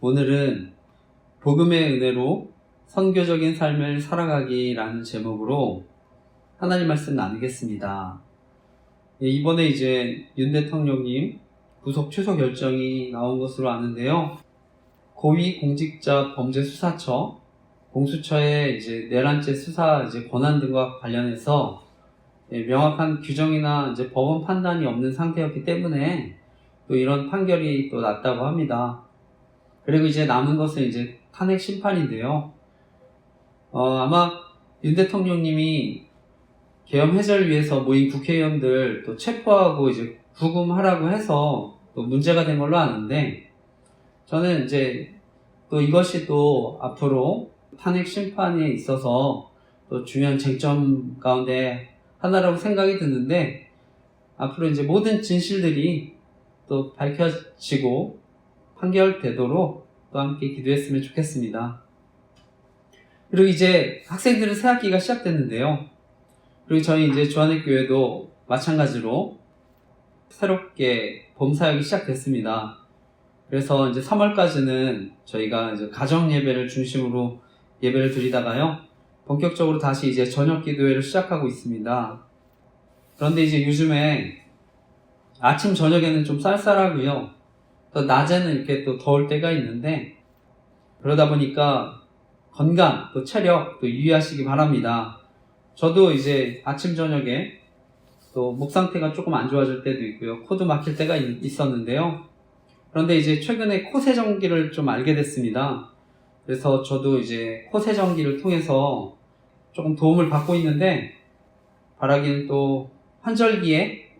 오늘은 복음의 은혜로 선교적인 삶을 살아가기라는 제목으로 하나님 말씀 나누겠습니다. 이번에 이제 윤 대통령님 구속 취소 결정이 나온 것으로 아는데요. 고위공직자범죄수사처 공수처의 이제 내란죄 수사 권한 등과 관련해서 명확한 규정이나 법원 판단이 없는 상태였기 때문에 또 이런 판결이 또 났다고 합니다. 그리고 이제 남은 것은 이제 탄핵 심판인데요. 아마 윤 대통령님이 계엄 해제를 위해서 모인 국회의원들 또 체포하고 이제 구금하라고 해서 또 문제가 된 걸로 아는데, 저는 이제 또 이것이 또 앞으로 탄핵 심판에 있어서 또 중요한 쟁점 가운데 하나라고 생각이 드는데, 앞으로 이제 모든 진실들이 또 밝혀지고 판결되도록 또 함께 기도했으면 좋겠습니다. 그리고 이제 학생들은 새학기가 시작됐는데요. 그리고 저희 이제 주안의교회도 마찬가지로 새롭게 봄사역이 시작됐습니다. 그래서 이제 3월까지는 저희가 이제 가정 예배를 중심으로 예배를 드리다가요, 본격적으로 다시 이제 저녁 기도회를 시작하고 있습니다. 그런데 이제 요즘에 아침 저녁에는 좀 쌀쌀하고요, 또 낮에는 이렇게 또 더울 때가 있는데, 그러다 보니까 건강, 또 체력, 또 유의하시기 바랍니다. 저도 이제 아침 저녁에 또 목 상태가 조금 안 좋아질 때도 있고요, 코도 막힐 때가 있었는데요. 그런데 이제 최근에 코세정기를 좀 알게 됐습니다. 그래서 저도 이제 코세정기를 통해서 조금 도움을 받고 있는데, 바라기는 또 환절기에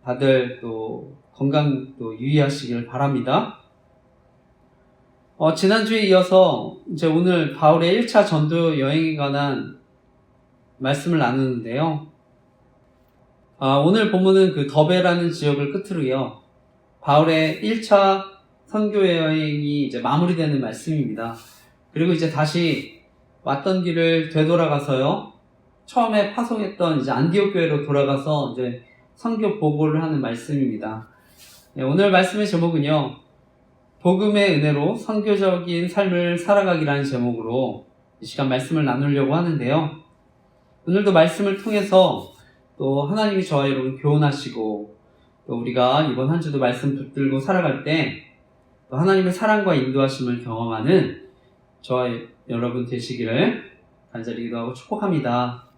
다들 또 건강 또 유의하시길 바랍니다. 지난주에 이어서 이제 오늘 바울의 1차 전도 여행에 관한 말씀을 나누는데요. 오늘 본문은 그 더베라는 지역을 끝으로요, 바울의 1차 선교 여행이 이제 마무리되는 말씀입니다. 그리고 이제 다시 왔던 길을 되돌아가서요, 처음에 파송했던 이제 안디옥 교회로 돌아가서 이제 선교 보고를 하는 말씀입니다. 오늘 말씀의 제목은요, 복음의 은혜로 선교적인 삶을 살아가기라는 제목으로 이 시간 말씀을 나누려고 하는데요. 오늘도 말씀을 통해서 또 하나님이 저와 여러분 교훈하시고, 또 우리가 이번 한 주도 말씀 붙들고 살아갈 때 또 하나님의 사랑과 인도하심을 경험하는 저와 여러분 되시기를 간절히 기도하고 축복합니다.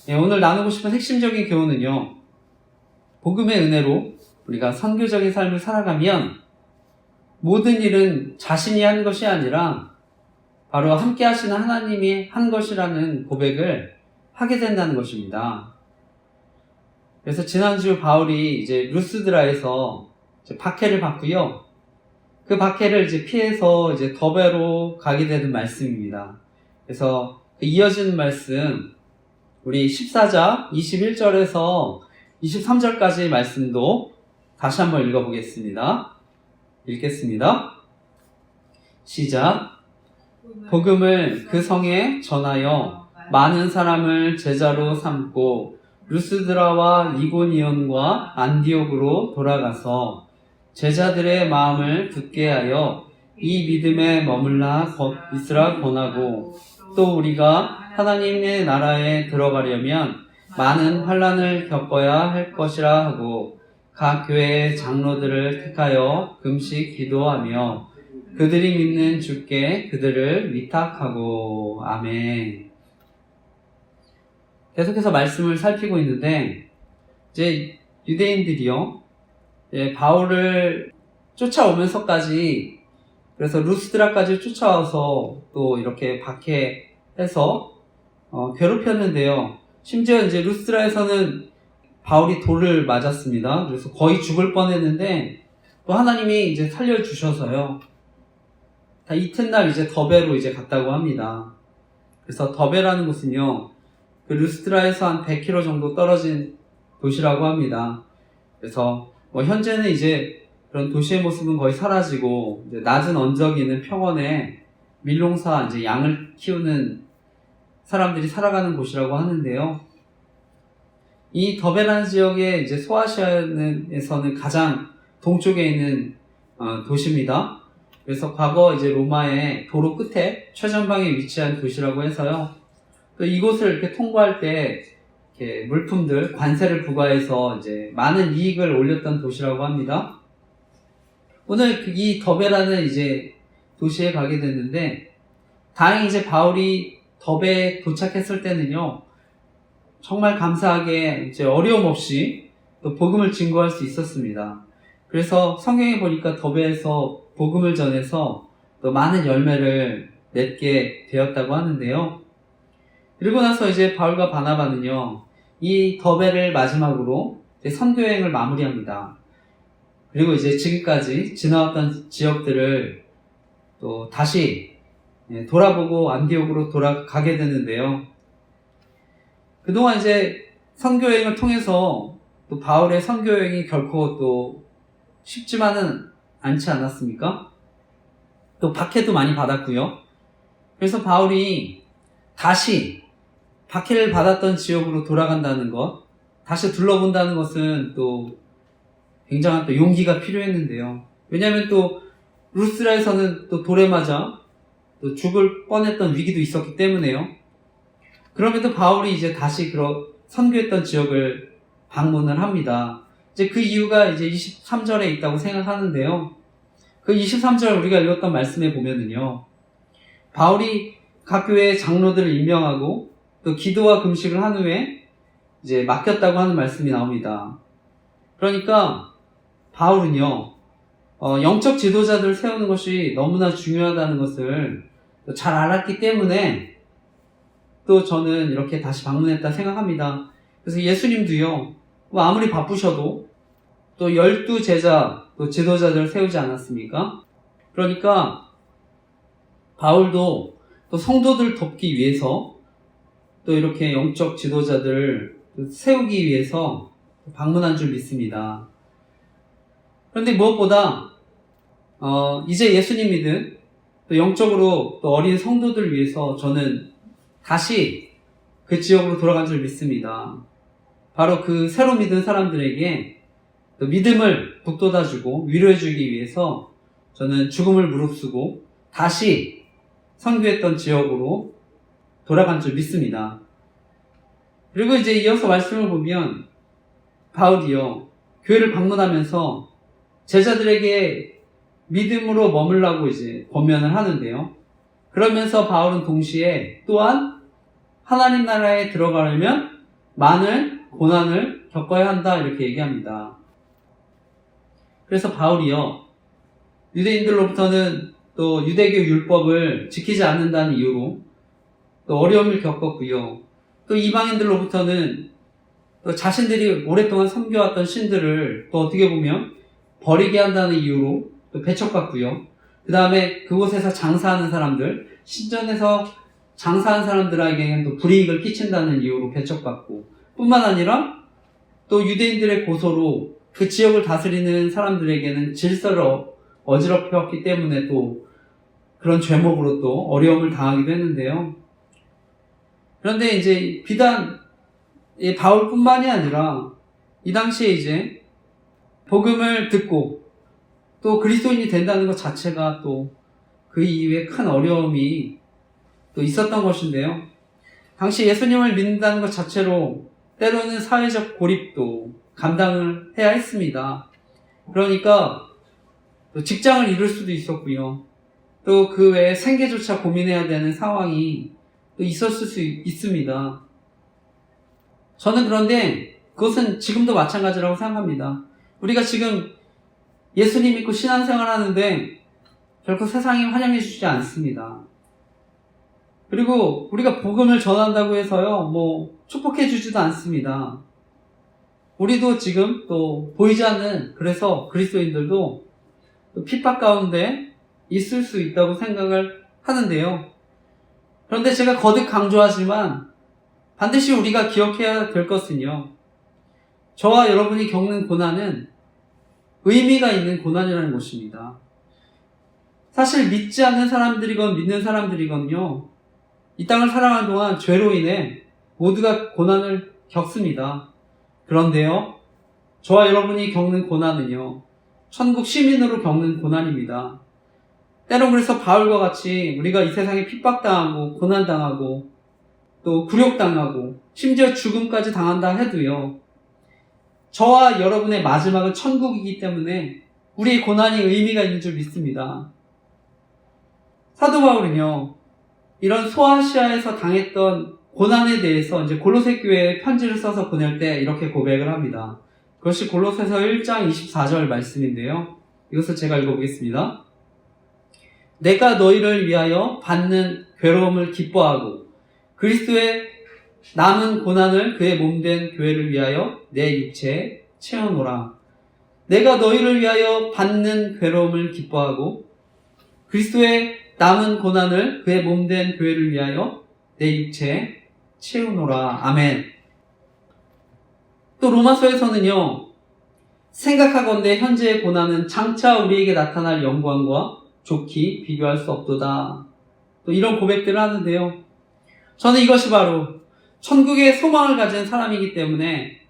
오늘 나누고 싶은 핵심적인 교훈은요, 복음의 은혜로 우리가 선교적인 삶을 살아가면 모든 일은 자신이 한 것이 아니라 바로 함께 하시는 하나님이 한 것이라는 고백을 하게 된다는 것입니다. 그래서 지난주 바울이 이제 루스드라에서 이제 박해를 받고요, 그 박해를 이제 피해서 이제 더베로 가게 되는 말씀입니다. 그래서 그 이어지는 말씀, 우리 14장 21절에서 23절까지의 말씀도 다시 한번 읽어보겠습니다. 읽겠습니다. 시작. 복음을 그 성에 전하여 많은 사람을 제자로 삼고 루스드라와 이고니온과 안디옥으로 돌아가서 제자들의 마음을 굳게 하여 이 믿음에 머물라 있으라 권하고, 또 우리가 하나님의 나라에 들어가려면 많은 환난을 겪어야 할 것이라 하고, 각 교회의 장로들을 택하여 금식 기도하며 그들이 믿는 주께 그들을 위탁하고. 아멘. 계속해서 말씀을 살피고 있는데, 이제 유대인들이요, 바울을 쫓아오면서까지, 그래서 루스드라까지 쫓아와서 또 이렇게 박해해서 괴롭혔는데요. 심지어 이제 루스드라에서는 바울이 돌을 맞았습니다. 그래서 거의 죽을 뻔했는데 또 하나님이 이제 살려주셔서요, 다 이튿날 이제 더베로 이제 갔다고 합니다. 그래서 더베라는 곳은요, 그 루스드라에서 한 100km 정도 떨어진 도시라고 합니다. 그래서 현재는 이제 그런 도시의 모습은 거의 사라지고, 이제 낮은 언덕이 있는 평원에 밀농사, 이제 양을 키우는 사람들이 살아가는 곳이라고 하는데요. 이 더베라는 지역의 이제 소아시아에서는 가장 동쪽에 있는 도시입니다. 그래서 과거 이제 로마의 도로 끝에 최전방에 위치한 도시라고 해서요. 또 이곳을 이렇게 통과할 때 이렇게 물품들, 관세를 부과해서 이제 많은 이익을 올렸던 도시라고 합니다. 오늘 이 더베라는 이제 도시에 가게 됐는데, 다행히 이제 바울이 더베에 도착했을 때는요, 정말 감사하게 이제 어려움 없이 또 복음을 증거할 수 있었습니다. 그래서 성경에 보니까 더베에서 복음을 전해서 또 많은 열매를 맺게 되었다고 하는데요. 그리고 나서 이제 바울과 바나바는요, 이 더베를 마지막으로 이제 선교여행을 마무리합니다. 그리고 이제 지금까지 지나왔던 지역들을 또 다시 돌아보고 안디옥으로 돌아가게 되는데요. 그동안 이제 선교여행을 통해서 또 바울의 선교여행이 결코 또 쉽지만은 않지 않았습니까? 또 박해도 많이 받았고요. 그래서 바울이 다시 박해를 받았던 지역으로 돌아간다는 것, 다시 둘러본다는 것은 또 굉장한 또 용기가 필요했는데요. 왜냐하면 또 루스라에서는 또 돌에 맞아 또 죽을 뻔했던 위기도 있었기 때문에요. 그럼에도 바울이 이제 다시 선교했던 지역을 방문을 합니다. 이제 그 이유가 이제 23절에 있다고 생각하는데요. 그 23절 우리가 읽었던 말씀에 보면은요, 바울이 각 교회의 장로들을 임명하고 또 기도와 금식을 한 후에 이제 맡겼다고 하는 말씀이 나옵니다. 그러니까 바울은요, 영적 지도자들을 세우는 것이 너무나 중요하다는 것을 잘 알았기 때문에 또 저는 이렇게 다시 방문했다 생각합니다. 그래서 예수님도요, 뭐 아무리 바쁘셔도 또 12제자, 또 지도자들을 세우지 않았습니까? 그러니까 바울도 또 성도들 돕기 위해서 또 이렇게 영적 지도자들을 세우기 위해서 방문한 줄 믿습니다. 그런데 무엇보다 이제 예수님 믿은 또 영적으로 또 어린 성도들 위해서 저는 다시 그 지역으로 돌아간 줄 믿습니다. 바로 그 새로 믿은 사람들에게 또 믿음을 북돋아주고 위로해주기 위해서 저는 죽음을 무릅쓰고 다시 선교했던 지역으로 돌아간 줄 믿습니다. 그리고 이제 이어서 말씀을 보면 바울이요, 교회를 방문하면서 제자들에게 믿음으로 머물라고 이제 권면을 하는데요. 그러면서 바울은 동시에 또한 하나님 나라에 들어가려면 많은 고난을 겪어야 한다, 이렇게 얘기합니다. 그래서 바울이요, 유대인들로부터는 또 유대교 율법을 지키지 않는다는 이유로 또 어려움을 겪었고요. 또 이방인들로부터는 또 자신들이 오랫동안 섬겨왔던 신들을 또 어떻게 보면 버리게 한다는 이유로 또 배척받고요. 그 다음에 그곳에서 장사하는 사람들, 신전에서 장사하는 사람들에게는 또 불이익을 끼친다는 이유로 배척받고, 뿐만 아니라 또 유대인들의 고소로 그 지역을 다스리는 사람들에게는 질서를 어지럽혔기 때문에 또 그런 죄목으로 또 어려움을 당하기도 했는데요. 그런데 이제 비단 바울뿐만이 아니라 이 당시에 이제 복음을 듣고 또 그리스도인이 된다는 것 자체가 또 그 이후에 큰 어려움이 또 있었던 것인데요. 당시 예수님을 믿는다는 것 자체로 때로는 사회적 고립도 감당을 해야 했습니다. 그러니까 또 직장을 잃을 수도 있었고요. 또 그 외에 생계조차 고민해야 되는 상황이 또 있었을 수 있습니다. 저는 그런데 그것은 지금도 마찬가지라고 생각합니다. 우리가 지금 예수님 믿고 신앙생활 하는데 결코 세상이 환영해 주지 않습니다. 그리고 우리가 복음을 전한다고 해서요, 축복해 주지도 않습니다. 우리도 지금 또 보이지 않는, 그래서 그리스도인들도 또 핍박 가운데 있을 수 있다고 생각을 하는데요. 그런데 제가 거듭 강조하지만 반드시 우리가 기억해야 될 것은요, 저와 여러분이 겪는 고난은 의미가 있는 고난이라는 것입니다. 사실 믿지 않는 사람들이건 믿는 사람들이건요, 이 땅을 살아가는 동안 죄로 인해 모두가 고난을 겪습니다. 그런데요, 저와 여러분이 겪는 고난은요, 천국 시민으로 겪는 고난입니다. 때론 그래서 바울과 같이 우리가 이 세상에 핍박당하고 고난당하고 또 굴욕당하고 심지어 죽음까지 당한다 해도요, 저와 여러분의 마지막은 천국이기 때문에 우리의 고난이 의미가 있는 줄 믿습니다. 사도 바울은요, 이런 소아시아에서 당했던 고난에 대해서 이제 골로새 교회에 편지를 써서 보낼 때 이렇게 고백을 합니다. 그것이 골로새서 1장 24절 말씀인데요. 이것을 제가 읽어보겠습니다. 내가 너희를 위하여 받는 괴로움을 기뻐하고 그리스도의 남은 고난을 그의 몸된 교회를 위하여 내 육체에 채워노라. 내가 너희를 위하여 받는 괴로움을 기뻐하고 그리스도의 남은 고난을 그의 몸된 교회를 위하여 내 육체에 채우노라. 아멘. 또 로마서에서는요, 생각하건대 현재의 고난은 장차 우리에게 나타날 영광과 좋게 비교할 수 없도다. 또 이런 고백들을 하는데요, 저는 이것이 바로 천국의 소망을 가진 사람이기 때문에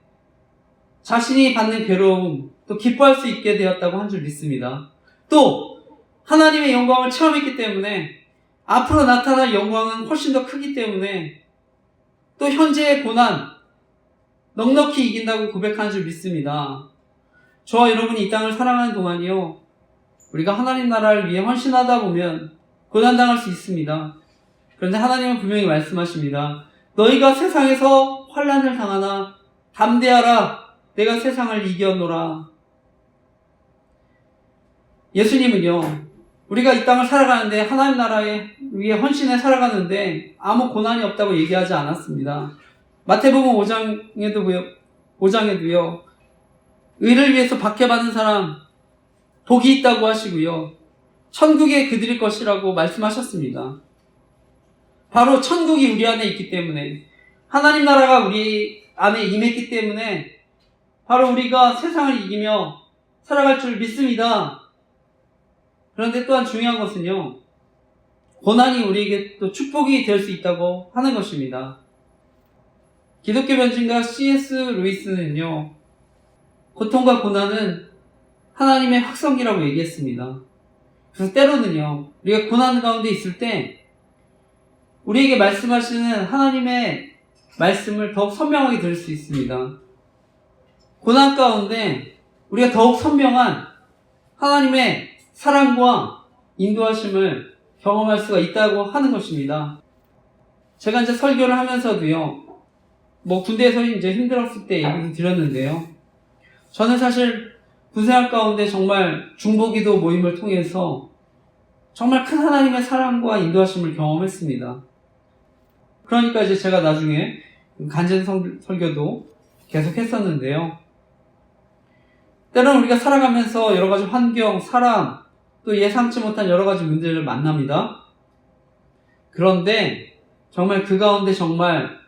자신이 받는 괴로움 또 기뻐할 수 있게 되었다고 한 줄 믿습니다. 또 하나님의 영광을 체험했기 때문에 앞으로 나타날 영광은 훨씬 더 크기 때문에 또 현재의 고난 넉넉히 이긴다고 고백하는 줄 믿습니다. 저와 여러분이 이 땅을 살아가는 동안이요, 우리가 하나님 나라를 위해 헌신하다 보면 고난당할 수 있습니다. 그런데 하나님은 분명히 말씀하십니다. 너희가 세상에서 환난을 당하나 담대하라. 내가 세상을 이겼노라. 예수님은요, 우리가 이 땅을 살아가는데 하나님 나라에 위해 헌신해 살아가는데 아무 고난이 없다고 얘기하지 않았습니다. 마태복음 5장에도요, 의를 위해서 박해받는 사람 복이 있다고 하시고요, 천국에 그들일 것이라고 말씀하셨습니다. 바로 천국이 우리 안에 있기 때문에, 하나님 나라가 우리 안에 임했기 때문에 바로 우리가 세상을 이기며 살아갈 줄 믿습니다. 그런데 또한 중요한 것은요, 고난이 우리에게 또 축복이 될 수 있다고 하는 것입니다. 기독교 변증가 C.S. 루이스는요, 고통과 고난은 하나님의 확성기라고 얘기했습니다. 그래서 때로는요, 우리가 고난 가운데 있을 때 우리에게 말씀하시는 하나님의 말씀을 더욱 선명하게 들을 수 있습니다. 고난 가운데 우리가 더욱 선명한 하나님의 사랑과 인도하심을 경험할 수가 있다고 하는 것입니다. 제가 이제 설교를 하면서도요, 군대에서 이제 힘들었을 때 얘기도 드렸는데요, 저는 사실 군생활 가운데 정말 중보기도 모임을 통해서 정말 큰 하나님의 사랑과 인도하심을 경험했습니다. 그러니까 이제 제가 나중에 간증 설교도 계속 했었는데요, 때로는 우리가 살아가면서 여러 가지 환경, 사람, 또 예상치 못한 여러 가지 문제를 만납니다. 그런데 정말 그 가운데 정말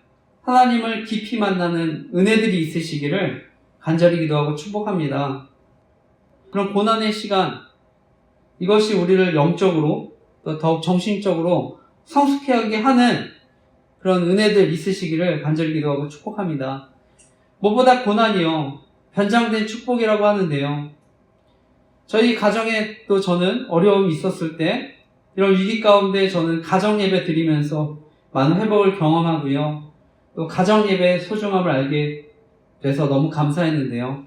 하나님을 깊이 만나는 은혜들이 있으시기를 간절히 기도하고 축복합니다. 그런 고난의 시간, 이것이 우리를 영적으로 또 더욱 정신적으로 성숙하게 하는 그런 은혜들 있으시기를 간절히 기도하고 축복합니다. 무엇보다 고난이요, 변장된 축복이라고 하는데요, 저희 가정에 또 저는 어려움이 있었을 때 이런 위기 가운데 저는 가정 예배 드리면서 많은 회복을 경험하고요, 또 가정 예배의 소중함을 알게 돼서 너무 감사했는데요.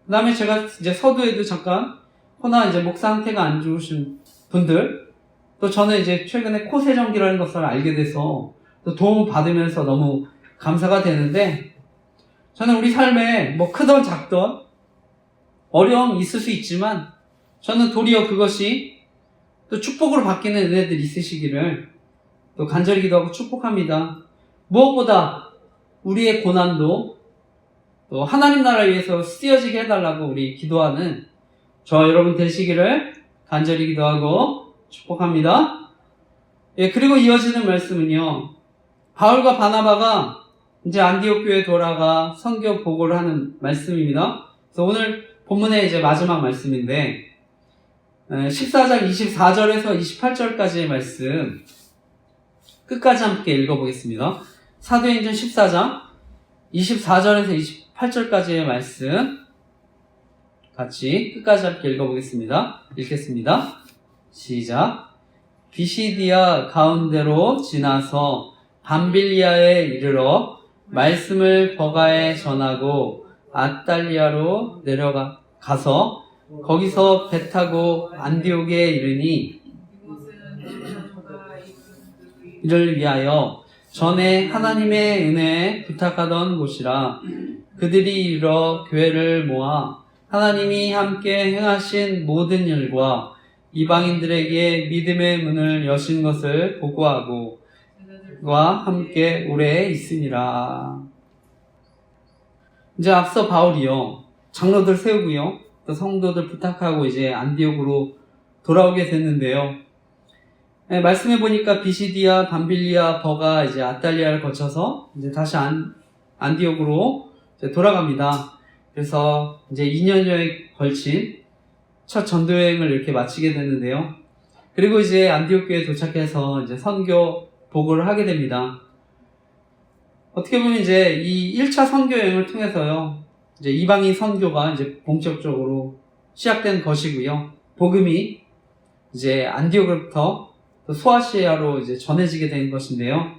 그 다음에 제가 이제 서두에도 잠깐 코나 이제 목 상태가 안 좋으신 분들, 또 저는 이제 최근에 코세정기라는 것을 알게 돼서 또 도움을 받으면서 너무 감사가 되는데, 저는 우리 삶에 크던 작던 어려움이 있을 수 있지만 저는 도리어 그것이 또 축복으로 바뀌는 은혜들이 있으시기를 또 간절히 기도하고 축복합니다. 무엇보다 우리의 고난도 또 하나님 나라를 위해서 쓰여지게 해달라고 우리 기도하는 저와 여러분 되시기를 간절히 기도하고 축복합니다. 그리고 이어지는 말씀은요, 바울과 바나바가 이제 안디옥 교회에 돌아가 선교 보고를 하는 말씀입니다. 그래서 오늘 본문의 이제 마지막 말씀인데, 14장 24절에서 28절까지의 말씀 끝까지 함께 읽어보겠습니다. 사도행전 14장 24절에서 28절까지의 말씀 같이 끝까지 함께 읽어보겠습니다. 읽겠습니다. 시작. 비시디아 가운데로 지나서 밤빌리아에 이르러 말씀을 버가에 전하고 아탈리아로 내려가서 거기서 배 타고 안디옥에 이르니 이를 위하여 전에 하나님의 은혜에 부탁하던 곳이라. 그들이 이르러 교회를 모아 하나님이 함께 행하신 모든 일과 이방인들에게 믿음의 문을 여신 것을 보고하고 와 함께 오래 있으니라. 이제 앞서 바울이요, 장로들 세우고요, 또 성도들 부탁하고 이제 안디옥으로 돌아오게 됐는데요. 말씀해 보니까 비시디아, 밤빌리아, 버가 이제 아탈리아를 거쳐서 이제 다시 안디옥으로 이제 돌아갑니다. 그래서 이제 2년여에 걸친 첫 전도 여행을 이렇게 마치게 됐는데요. 그리고 이제 안디옥 교회에 도착해서 이제 선교 보고를 하게 됩니다. 어떻게 보면 이제 이 1차 선교 여행을 통해서요, 이제 이방인 선교가 이제 본격적으로 시작된 것이고요. 복음이 이제 안디옥으로부터 또 소아시아로 이제 전해지게 된 것인데요.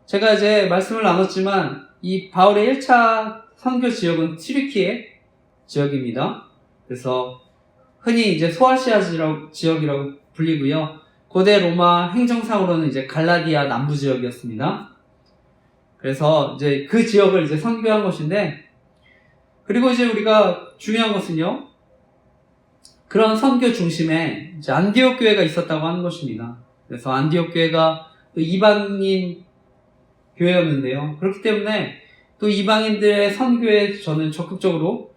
제가 이제 말씀을 나눴지만 이 바울의 1차 선교 지역은 튀르키예 지역입니다. 그래서 흔히 이제 소아시아 지역이라고 불리고요. 고대 로마 행정상으로는 이제 갈라디아 남부 지역이었습니다. 그래서 이제 그 지역을 이제 선교한 것인데, 그리고 이제 우리가 중요한 것은요, 그런 선교 중심에 이제 안디옥 교회가 있었다고 하는 것입니다. 그래서 안디옥 교회가 또 이방인 교회였는데요. 그렇기 때문에 또 이방인들의 선교에 저는 적극적으로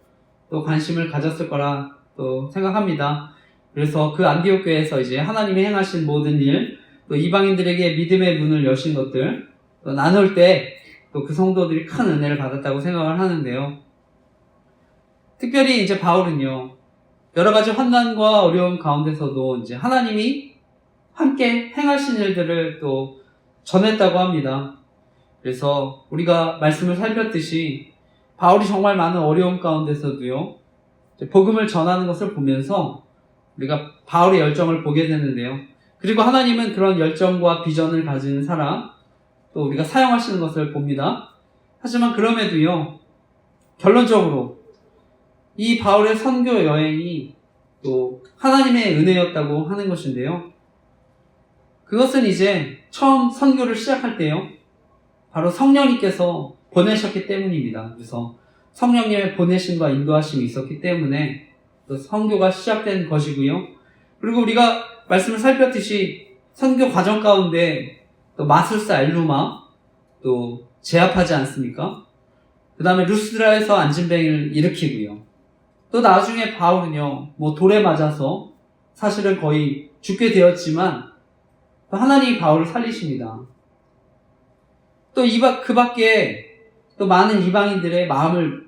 또 관심을 가졌을 거라 또 생각합니다. 그래서 그 안디옥 교회에서 이제 하나님이 행하신 모든 일, 또 이방인들에게 믿음의 문을 여신 것들, 또 나눌 때 또 그 성도들이 큰 은혜를 받았다고 생각을 하는데요. 특별히 이제 바울은요, 여러 가지 환난과 어려움 가운데서도 이제 하나님이 함께 행하신 일들을 또 전했다고 합니다. 그래서 우리가 말씀을 살폈듯이 바울이 정말 많은 어려움 가운데서도요, 복음을 전하는 것을 보면서 우리가 바울의 열정을 보게 되는데요. 그리고 하나님은 그런 열정과 비전을 가진 사람, 또 우리가 사용하시는 것을 봅니다. 하지만 그럼에도요, 결론적으로 이 바울의 선교 여행이 또 하나님의 은혜였다고 하는 것인데요. 그것은 이제 처음 선교를 시작할 때요, 바로 성령님께서 보내셨기 때문입니다. 그래서 성령님의 보내심과 인도하심이 있었기 때문에 또 선교가 시작된 것이고요. 그리고 우리가 말씀을 살폈듯이 선교 과정 가운데 또 마술사 엘루마 또 제압하지 않습니까? 그 다음에 루스드라에서 안진뱅이를 일으키고요. 또 나중에 바울은요, 돌에 맞아서 사실은 거의 죽게 되었지만 또 하나님이 바울을 살리십니다. 또 그 밖에 또 많은 이방인들의 마음의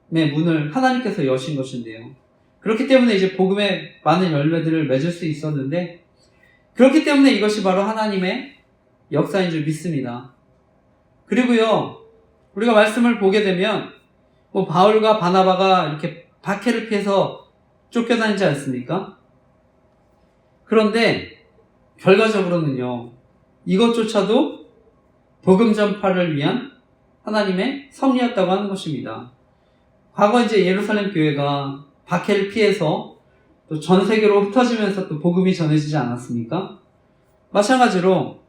문을 하나님께서 여신 것인데요. 그렇기 때문에 이제 복음의 많은 열매들을 맺을 수 있었는데, 그렇기 때문에 이것이 바로 하나님의 역사인 줄 믿습니다. 그리고요, 우리가 말씀을 보게 되면 바울과 바나바가 이렇게 박해를 피해서 쫓겨다니지 않습니까? 그런데 결과적으로는요, 이것조차도 복음 전파를 위한 하나님의 섭리였다고 하는 것입니다. 과거 이제 예루살렘 교회가 박해를 피해서 또 전 세계로 흩어지면서 또 복음이 전해지지 않았습니까? 마찬가지로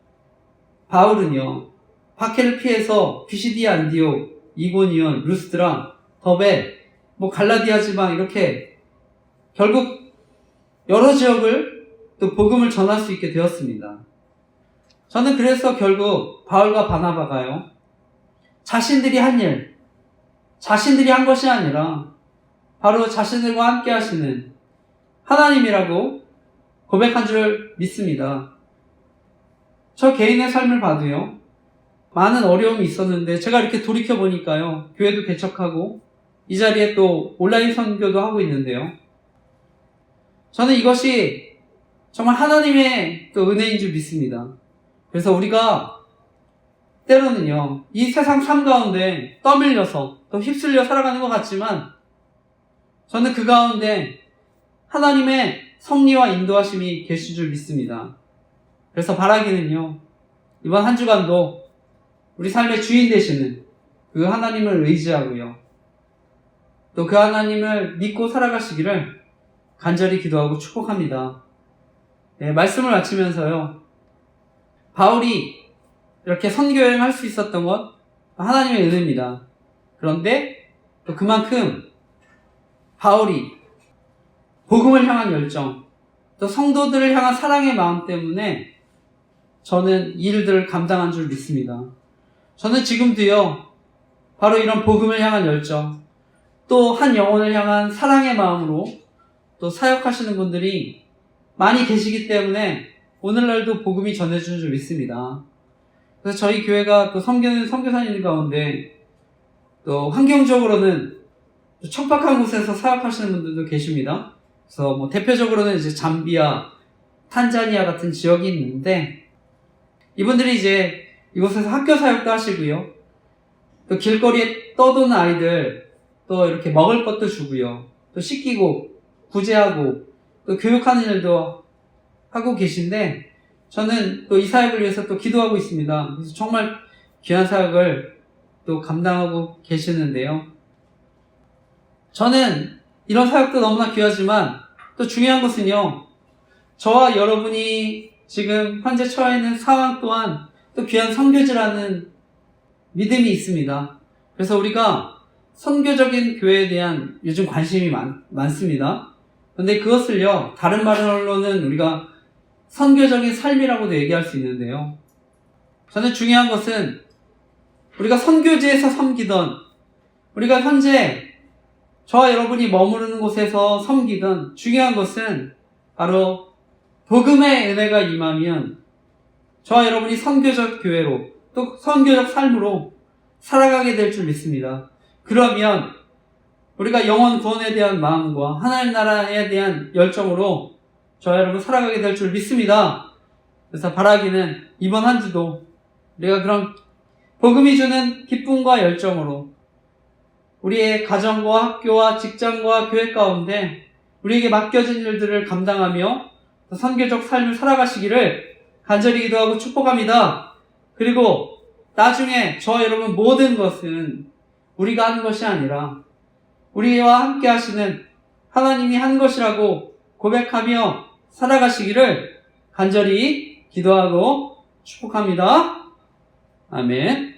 바울은요, 박해를 피해서 비시디아, 안디옥, 이고니온, 루스드라, 더베, 갈라디아 지방 이렇게 결국 여러 지역을 또 복음을 전할 수 있게 되었습니다. 저는 그래서 결국 바울과 바나바가요, 자신들이 한 일, 자신들이 한 것이 아니라 바로 자신들과 함께 하시는 하나님이라고 고백한 줄 믿습니다. 저 개인의 삶을 봐도요, 많은 어려움이 있었는데 제가 이렇게 돌이켜보니까요, 교회도 개척하고 이 자리에 또 온라인 선교도 하고 있는데요, 저는 이것이 정말 하나님의 또 은혜인 줄 믿습니다. 그래서 우리가 때로는요, 이 세상 삶 가운데 떠밀려서 또 휩쓸려 살아가는 것 같지만, 저는 그 가운데 하나님의 섭리와 인도하심이 계신 줄 믿습니다. 그래서 바라기는요, 이번 한 주간도 우리 삶의 주인 되시는 그 하나님을 의지하고요, 또 그 하나님을 믿고 살아가시기를 간절히 기도하고 축복합니다. 네, 말씀을 마치면서요, 바울이 이렇게 선교여행을 할 수 있었던 것 하나님의 은혜입니다. 그런데 또 그만큼 바울이 복음을 향한 열정, 또 성도들을 향한 사랑의 마음 때문에 저는 이 일들을 감당한 줄 믿습니다. 저는 지금도요, 바로 이런 복음을 향한 열정, 또 한 영혼을 향한 사랑의 마음으로 또 사역하시는 분들이 많이 계시기 때문에 오늘날도 복음이 전해지는 줄 믿습니다. 그래서 저희 교회가 또 섬기는 선교사님 가운데 또 환경적으로는 척박한 곳에서 사역하시는 분들도 계십니다. 그래서 대표적으로는 이제 잠비아, 탄자니아 같은 지역이 있는데, 이분들이 이제 이곳에서 학교 사역도 하시고요, 또 길거리에 떠도는 아이들 또 이렇게 먹을 것도 주고요, 또 씻기고 구제하고 또 교육하는 일도 하고 계신데, 저는 또 이 사역을 위해서 또 기도하고 있습니다. 그래서 정말 귀한 사역을 또 감당하고 계시는데요. 저는 이런 사역도 너무나 귀하지만 또 중요한 것은요, 저와 여러분이 지금 현재 처해 있는 상황 또한 또 귀한 선교지라는 믿음이 있습니다. 그래서 우리가 선교적인 교회에 대한 요즘 관심이 많습니다. 그런데 그것을요, 다른 말로는 우리가 선교적인 삶이라고도 얘기할 수 있는데요. 저는 중요한 것은 우리가 선교지에서 섬기던, 우리가 현재 저와 여러분이 머무르는 곳에서 섬기던, 중요한 것은 바로 복음의 은혜가 임하면 저와 여러분이 선교적 교회로 또 선교적 삶으로 살아가게 될 줄 믿습니다. 그러면 우리가 영혼 구원에 대한 마음과 하나님 나라에 대한 열정으로 저와 여러분 살아가게 될 줄 믿습니다. 그래서 바라기는 이번 한 주도 우리가 그런 복음이 주는 기쁨과 열정으로 우리의 가정과 학교와 직장과 교회 가운데 우리에게 맡겨진 일들을 감당하며 선교적 삶을 살아가시기를 간절히 기도하고 축복합니다. 그리고 나중에 저와 여러분 모든 것은 우리가 한 것이 아니라 우리와 함께 하시는 하나님이 한 것이라고 고백하며 살아가시기를 간절히 기도하고 축복합니다. 아멘.